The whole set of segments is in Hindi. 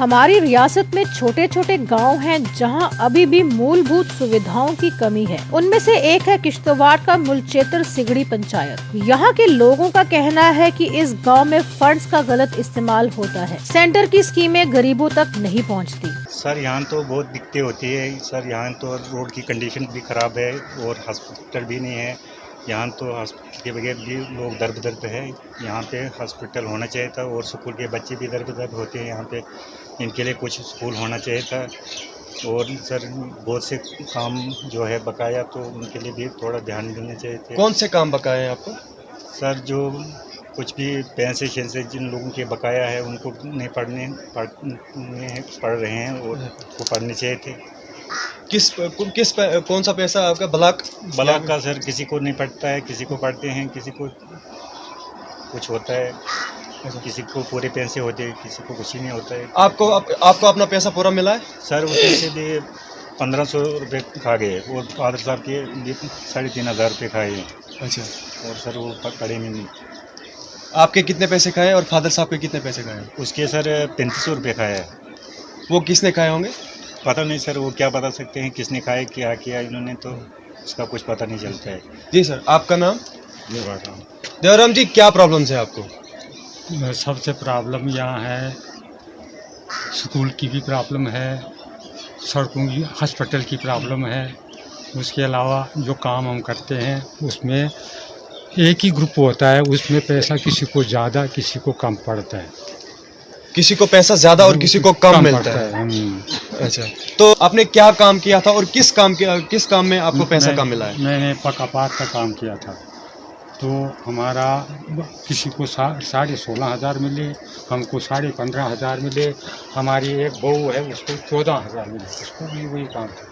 हमारी रियासत में छोटे छोटे गांव हैं जहां अभी भी मूलभूत सुविधाओं की कमी है। उनमें से एक है किश्तवाड़ का मुलचेतर सिगड़ी पंचायत। यहां के लोगों का कहना है कि इस गांव में फंड्स का गलत इस्तेमाल होता है। सेंटर की स्कीमें गरीबों तक नहीं पहुंचती। सर यहाँ तो बहुत दिक्कतें होती है। सर यहाँ तो रोड की कंडीशन भी खराब है और हॉस्पिटल भी नहीं है। यहाँ तो हॉस्पिटल के बगैर भी लोग दर बदर पे है। यहाँ पे हॉस्पिटल होना चाहिए था और स्कूल के बच्चे भी दर बदर होते हैं। यहाँ पे इनके लिए कुछ स्कूल होना चाहिए था। और सर बहुत से काम जो है बकाया, तो उनके लिए भी थोड़ा ध्यान देना चाहिए थे। कौन से काम बकाया है आपको? सर जो कुछ भी पैसे शैसे जिन लोगों के बकाया है उनको नहीं पढ़ रहे हैं और वो पढ़ने चाहिए थे। कौन सा पैसा आपका? ब्लॉक का सर किसी को नहीं पढ़ता है, किसी को पढ़ते हैं, किसी को कुछ होता है, किसी को पूरे पैसे होते हैं, किसी को कुछ ही नहीं होता है। आपको अपना पैसा पूरा मिला है? सर उसमें से भी 1500 रुपये खा गए और फादर साहब के भी 3500 रुपये खाए। अच्छा। और सर वो पढ़े नहीं। आपके कितने पैसे खाए और फादर साहब के कितने पैसे खाए? उसके सर 3500 रुपये खाया है। वो किसने खाए होंगे? पता नहीं सर, वो क्या बता सकते हैं किसने खाए, क्या किया इन्होंने, तो उसका कुछ पता नहीं चलता है। जी सर, आपका नाम? देवराम। देवराम जी, क्या प्रॉब्लम्स है आपको? सबसे प्रॉब्लम यहाँ है, स्कूल की भी प्रॉब्लम है, सड़कों की, हॉस्पिटल की प्रॉब्लम है। उसके अलावा जो काम हम करते हैं उसमें एक ही ग्रुप होता है, उसमें पैसा किसी को ज़्यादा किसी को कम पड़ता है। किसी को पैसा ज़्यादा और किसी को कम मिलता है। अच्छा, तो आपने क्या काम किया था और किस काम में आपको पैसा कम मिला है? मैंने पकापात का काम किया था, तो हमारा किसी को 16,500 मिले, हमको 15,500 मिले। हमारी एक बहू है उसको 14,000 मिले, उसको भी वही काम था।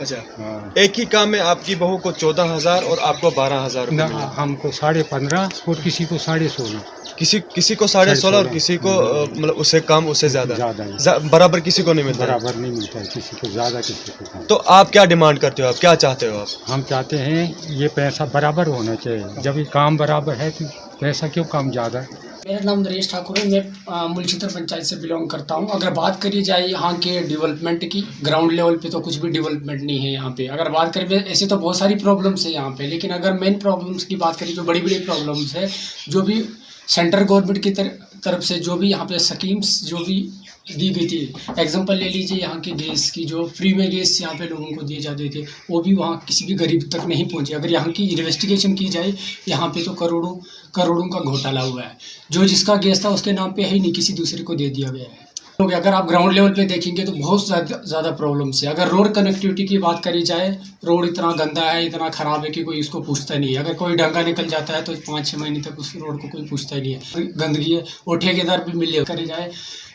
अच्छा। हाँ। एक ही काम में आपकी बहू को 14,000 और आपको 12,000 रुपये मिले। हमको 15,500 और किसी को 16,500। किसी को 16,500 और किसी को मतलब उससे कम उससे ज़्यादा बराबर किसी को नहीं मिलता। बराबर नहीं मिलता है, किसी को ज़्यादा किसी को कम। तो आप क्या डिमांड करते हो? आप क्या चाहते हो? हम चाहते हैं ये पैसा बराबर होना चाहिए। जब ये काम बराबर है तो पैसा क्यों कम ज़्यादा है? मेरा नाम नरेश ठाकुर है। मैं मुलचेतर पंचायत से बिलोंग करता हूं। अगर बात करी जाए यहाँ के डेवलपमेंट की, ग्राउंड लेवल पे तो कुछ भी डेवलपमेंट नहीं है यहाँ पे। अगर बात करें, ऐसे तो बहुत सारी प्रॉब्लम्स है यहाँ पे, लेकिन अगर मेन प्रॉब्लम्स की बात करें, जो बड़ी बड़ी प्रॉब्लम्स है, जो भी सेंट्रल गवर्नमेंट की तरफ से जो भी यहाँ पे स्कीम्स जो भी दी गई थी, एग्जांपल ले लीजिए यहाँ के गैस की, जो फ्री में गैस यहाँ पे लोगों को दिए जाते थे, वो भी वहाँ किसी भी गरीब तक नहीं पहुँचे। अगर यहाँ की इन्वेस्टिगेशन की जाए, यहाँ पे तो करोड़ों का घोटाला हुआ है। जो जिसका गैस था उसके नाम पे है ही नहीं, किसी दूसरे को दे दिया गया है। तो अगर आप ग्राउंड लेवल पे देखेंगे तो बहुत ज़्यादा प्रॉब्लम्स है। अगर रोड कनेक्टिविटी की बात करी जाए, रोड इतना गंदा है, इतना ख़राब है कि कोई उसको पूछता नहीं है। अगर कोई डंगा निकल जाता है तो 5-6 महीने तक उस रोड को कोई पूछता ही नहीं है। गंदगी है और ठेकेदार भी मिले करी जाए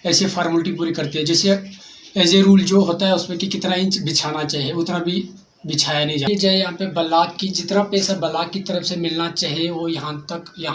ऐसे फार्मेलिटी पूरी करती है। जैसे एज ए रूल जो होता है उसमें कि कितना इंच बिछाना चाहिए उतना भी बिछाया नहीं जाए। यहाँ पे ब्लॉक की जितना पैसा ब्लॉक की तरफ से मिलना चाहिए वो यहाँ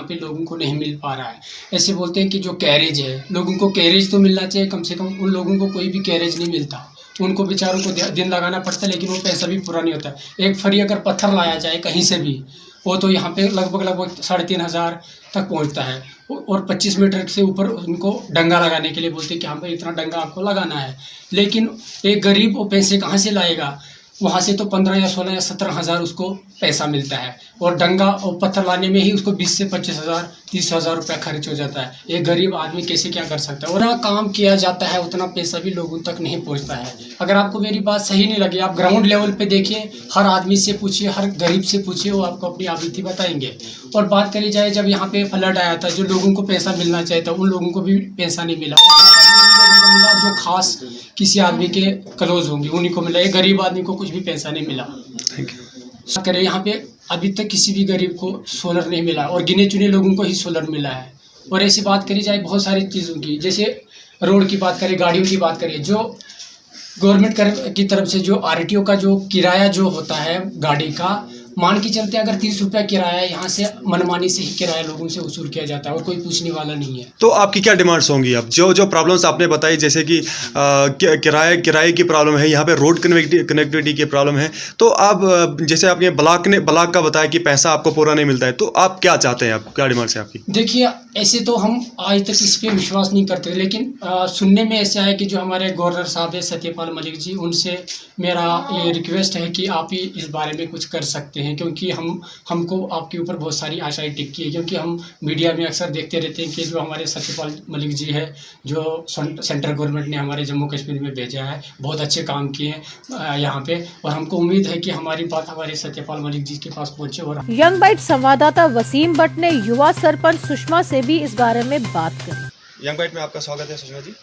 पे लोगों को नहीं मिल पा रहा है। ऐसे बोलते हैं कि जो कैरेज है, लोगों को कैरेज तो मिलना चाहिए कम से कम। उन लोगों को कोई भी कैरेज नहीं मिलता, उनको बेचारों को दिन लगाना पड़ता है, लेकिन वो पैसा भी पूरा नहीं होता। एक फरी अगर पत्थर लाया जाए कहीं से भी, वो तो यहाँ पे लगभग 3,500 तक पहुँचता है। और 25 मीटर से ऊपर उनको डंगा लगाने के लिए बोलते हैं कि हाँ भाई इतना डंगा आपको लगाना है। लेकिन एक गरीब वो पैसे कहाँ से लाएगा? वहाँ से तो 15 या 16 या 17,000 उसको पैसा मिलता है, और डंगा और पत्थर लाने में ही उसको 20 से 25,000 30,000 रुपया खर्च हो जाता है। एक गरीब आदमी कैसे क्या कर सकता है? उतना काम किया जाता है, उतना पैसा भी लोगों तक नहीं पहुँचता है। अगर आपको मेरी बात सही नहीं लगी, आप ग्राउंड लेवल पे देखिए, हर आदमी से पूछिए, हर गरीब से पूछिए, वो आपको अपनी आबिती बताएंगे। और बात करी जाए, जब यहाँ पे फ्लड आया था, जो लोगों को पैसा मिलना चाहिए था उन लोगों को भी पैसा नहीं मिला। लोगों को मिला जो खास किसी आदमी के क्लोज होंगे उन्हीं को मिला। एक गरीब आदमी को कुछ भी पैसा नहीं मिला। Thank you. करें यहाँ पे अभी तक किसी भी गरीब को सोलर नहीं मिला, और गिने चुने लोगों को ही सोलर मिला है। और ऐसी बात करी जाए बहुत सारी चीज़ों की, जैसे रोड की बात करें, गाड़ियों की बात करें, जो गवर्नमेंट की तरफ से जो RTO का जो किराया जो होता है गाड़ी का, मान के चलते अगर 30 रुपया किराया है, यहाँ से मनमानी से ही किराया लोगों से वसूल किया जाता है और कोई पूछने वाला नहीं है। तो आपकी क्या डिमांड्स होंगी? अब जो जो प्रॉब्लम्स आपने बताई, जैसे कि किराए की प्रॉब्लम है, यहाँ पे रोड कनेक्टिविटी की प्रॉब्लम है, तो आप जैसे आपने ब्लॉक का बताया कि पैसा आपको पूरा नहीं मिलता है, तो आप क्या चाहते हैं? आप क्या डिमांड्स है आपकी? देखिए, ऐसे तो हम आज तक इस पे विश्वास नहीं करते, लेकिन सुनने में ऐसा है कि जो हमारे गवर्नर साहब है सत्यपाल मलिक जी, उनसे मेरा ये रिक्वेस्ट है कि आप ही इस बारे में कुछ कर सकते हैं, क्योंकि हमको आपके ऊपर बहुत सारी आशाएं टिकी है, क्योंकि हम मीडिया में अक्सर देखते रहते हैं कि जो हमारे सत्यपाल मलिक जी है, जो सेंट्रल गवर्नमेंट ने हमारे जम्मू कश्मीर में भेजा है, बहुत अच्छे काम किए हैं यहाँ पे, और हमको उम्मीद है कि हमारी बात हमारे सत्यपाल मलिक जी के पास पहुँचे। और यंग बाइट संवाददाता वसीम भट्ट ने युवा सरपंच सुषमा से भी इस बारे में बात करी। यंग बाइट में आपका स्वागत है सुषमा जी।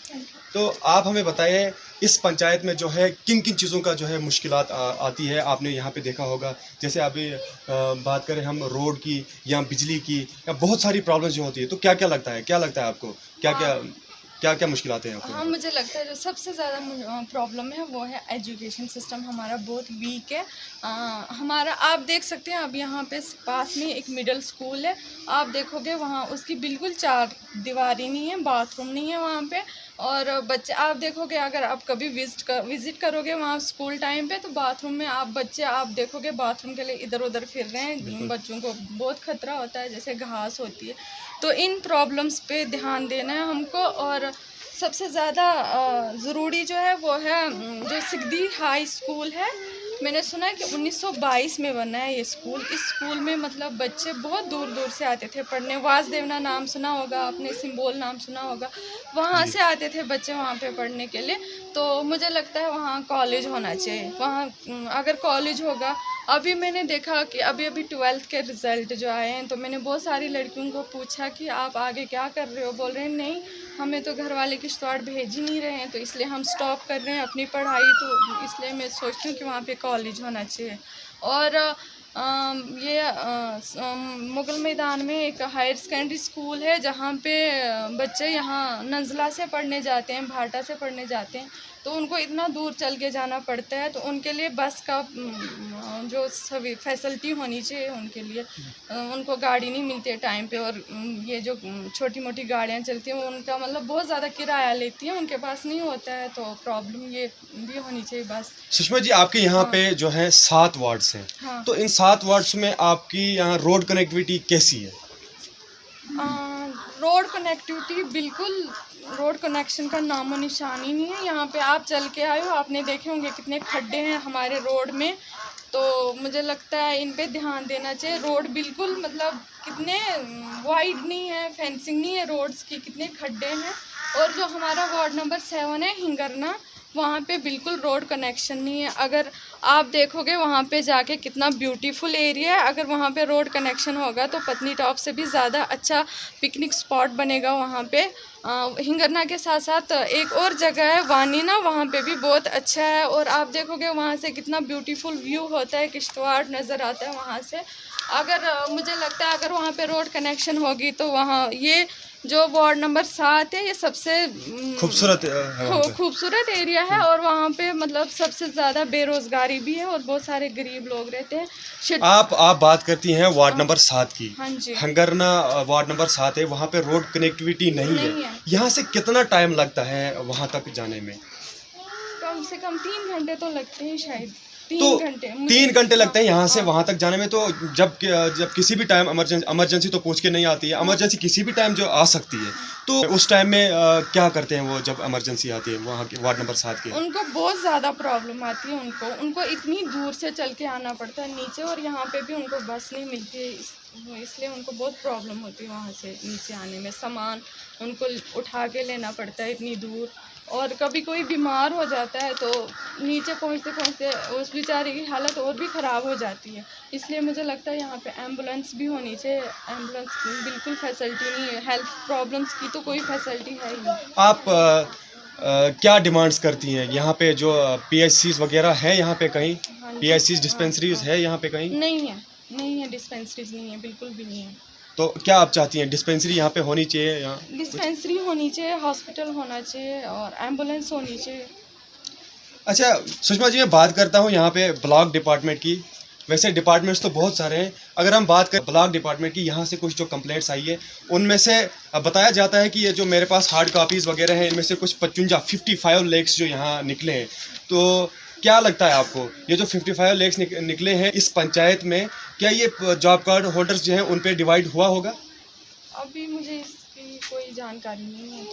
तो आप हमें बताइए, इस पंचायत में जो है किन किन चीज़ों का जो है मुश्किलात आती है? आपने यहाँ पे देखा होगा, जैसे अभी बात करें हम रोड की या बिजली की या बहुत सारी प्रॉब्लम्स जो होती है, तो क्या क्या लगता है आपको? क्या क्या मुश्किलात हैं आपको? हाँ, मुझे लगता है जो सबसे ज़्यादा प्रॉब्लम है वो है एजुकेशन सिस्टम हमारा बहुत वीक है। हमारा आप देख सकते हैं, अब यहाँ पे पास में एक मिडिल स्कूल है, आप देखोगे वहाँ उसकी बिल्कुल 4 दीवारी नहीं है, बाथरूम नहीं है वहाँ पे, और बच्चे आप देखोगे, अगर आप कभी विज़िट करोगे वहाँ स्कूल टाइम पे, तो बाथरूम में बच्चे आप देखोगे बाथरूम के लिए इधर उधर फिर रहे हैं, बच्चों को बहुत खतरा होता है, जैसे घास होती है। तो इन प्रॉब्लम्स पे ध्यान देना है हमको, और सबसे ज़्यादा ज़रूरी जो है वो है जो सिगदी हाई स्कूल है। मैंने सुना है कि 1922 में बना है ये स्कूल। इस स्कूल में मतलब बच्चे बहुत दूर दूर से आते थे पढ़ने। वासदेवना नाम सुना होगा आपने, सिंबोल नाम सुना होगा, वहाँ से आते थे बच्चे वहाँ पे पढ़ने के लिए। तो मुझे लगता है वहाँ कॉलेज होना चाहिए। वहाँ अगर कॉलेज होगा, अभी मैंने देखा कि अभी 12th के रिज़ल्ट जो आए हैं, तो मैंने बहुत सारी लड़कियों को पूछा कि आप आगे क्या कर रहे हो, बोल रहे हैं नहीं हमें तो घर वाले किश्तवाड़ भेज ही नहीं रहे हैं, तो इसलिए हम स्टॉप कर रहे हैं अपनी पढ़ाई। तो इसलिए मैं सोचती हूँ कि वहाँ पे कॉलेज होना चाहिए। और मुगल मैदान में एक हायर सेकेंडरी स्कूल है, जहाँ पे बच्चे यहाँ नज़ला से पढ़ने जाते हैं, भाटा से पढ़ने जाते हैं, तो उनको इतना दूर चल के जाना पड़ता है, तो उनके लिए बस का जो सभी फैसिलिटी होनी चाहिए उनके लिए। उनको गाड़ी नहीं मिलती है टाइम पे, और ये जो छोटी मोटी गाड़ियाँ चलती हैं उनका मतलब बहुत ज़्यादा किराया लेती हैं, उनके पास नहीं होता है, तो प्रॉब्लम ये भी होनी चाहिए बस। सुषमा जी, आपके यहाँ पे जो है 7 वार्ड्स हैं, हाँ। तो इन 7 वार्ड्स में आपकी यहाँ रोड कनेक्टिविटी कैसी है? रोड कनेक्टिविटी बिल्कुल, रोड कनेक्शन का नामो निशान ही नहीं है। यहाँ पे आप चल के आए हो, आपने देखे होंगे कितने खड्डे हैं हमारे रोड में, तो मुझे लगता है इन पे ध्यान देना चाहिए। रोड बिल्कुल मतलब कितने वाइड नहीं है, फेंसिंग नहीं है रोड्स की, कितने खड्डे हैं। और जो हमारा वार्ड नंबर 7 है हिंगरना, वहाँ पे बिल्कुल रोड कनेक्शन नहीं है। अगर आप देखोगे वहाँ पे जाके कितना ब्यूटीफुल एरिया है, अगर वहाँ पे रोड कनेक्शन होगा तो पत्नी टॉप से भी ज़्यादा अच्छा पिकनिक स्पॉट बनेगा वहाँ पे। हिंगरना के साथ साथ एक और जगह है वानीना, वहाँ पे भी बहुत अच्छा है, और आप देखोगे वहाँ से कितना ब्यूटीफुल व्यू होता है, किश्तवाड़ नज़र आता है वहाँ से। अगर मुझे लगता है अगर वहाँ पे रोड कनेक्शन होगी तो वहाँ ये जो वार्ड नंबर 7 है ये सबसे खूबसूरत एरिया है, और वहाँ पे मतलब सबसे ज़्यादा बेरोज़गारी भी है और बहुत सारे गरीब लोग रहते हैं। आप बात करती हैं वार्ड नंबर 7 की। हाँ जी। हंगरना वार्ड नंबर 7 है, वहाँ पे रोड कनेक्टिविटी नहीं है। यहाँ से कितना टाइम लगता है वहाँ तक जाने में? कम से कम 3 घंटे तो लगते हैं शायद। 3 घंटे लगते हैं यहाँ से वहाँ तक जाने में। तो जब किसी भी टाइम इमरजेंसी तो पूछ के नहीं आती है, इमरजेंसी किसी भी टाइम जो आ सकती है, तो उस टाइम में क्या करते हैं वो जब इमरजेंसी आती है वहाँ के वार्ड नंबर 7 के? उनको बहुत ज़्यादा प्रॉब्लम आती है, उनको इतनी दूर से चल के आना पड़ता है नीचे, और यहाँ पे भी उनको बस नहीं मिलती है, इसलिए उनको बहुत प्रॉब्लम होती है वहाँ से नीचे आने में। सामान उनको उठा के लेना पड़ता है इतनी दूर, और कभी कोई बीमार हो जाता है तो नीचे पहुँचते पहुँचते उस बेचारे की हालत और भी ख़राब हो जाती है। इसलिए मुझे लगता है यहाँ पे एम्बुलेंस भी होनी चाहिए। एम्बुलेंस बिल्कुल फैसिलिटी नहीं है, हेल्थ प्रॉब्लम्स की तो कोई फैसिलिटी है ही नहीं। आप क्या डिमांड्स करती हैं? यहाँ पे जो PHCs वगैरह है यहाँ पे कहीं? PHCs डिस्पेंसरीज है यहाँ पे कहीं? नहीं है, डिस्पेंसरीज नहीं है, बिल्कुल भी नहीं है। तो क्या आप चाहती हैं? डिस्पेंसरी यहाँ पे होनी चाहिए? यहाँ डिस्पेंसरी होनी चाहिए, हॉस्पिटल होना चाहिए, और एम्बुलेंस होनी चाहिए। अच्छा सुषमा जी, मैं बात करता हूँ यहाँ पे ब्लॉक डिपार्टमेंट की। वैसे डिपार्टमेंट्स तो बहुत सारे हैं। अगर हम बात करें ब्लॉक डिपार्टमेंट की, यहाँ से कुछ जो कंप्लेंट्स आई है उनमें से बताया जाता है कि ये जो मेरे पास हार्ड कॉपीज़ वगैरह हैं इनमें से कुछ 55 लेक्स जो यहाँ निकले हैं। तो क्या लगता है आपको, ये जो 55 लेक्स निकले हैं इस पंचायत में, क्या ये जॉब कार्ड होल्डर्स जो हैं उन पे डिवाइड हुआ होगा? अभी मुझे इसकी कोई जानकारी नहीं है।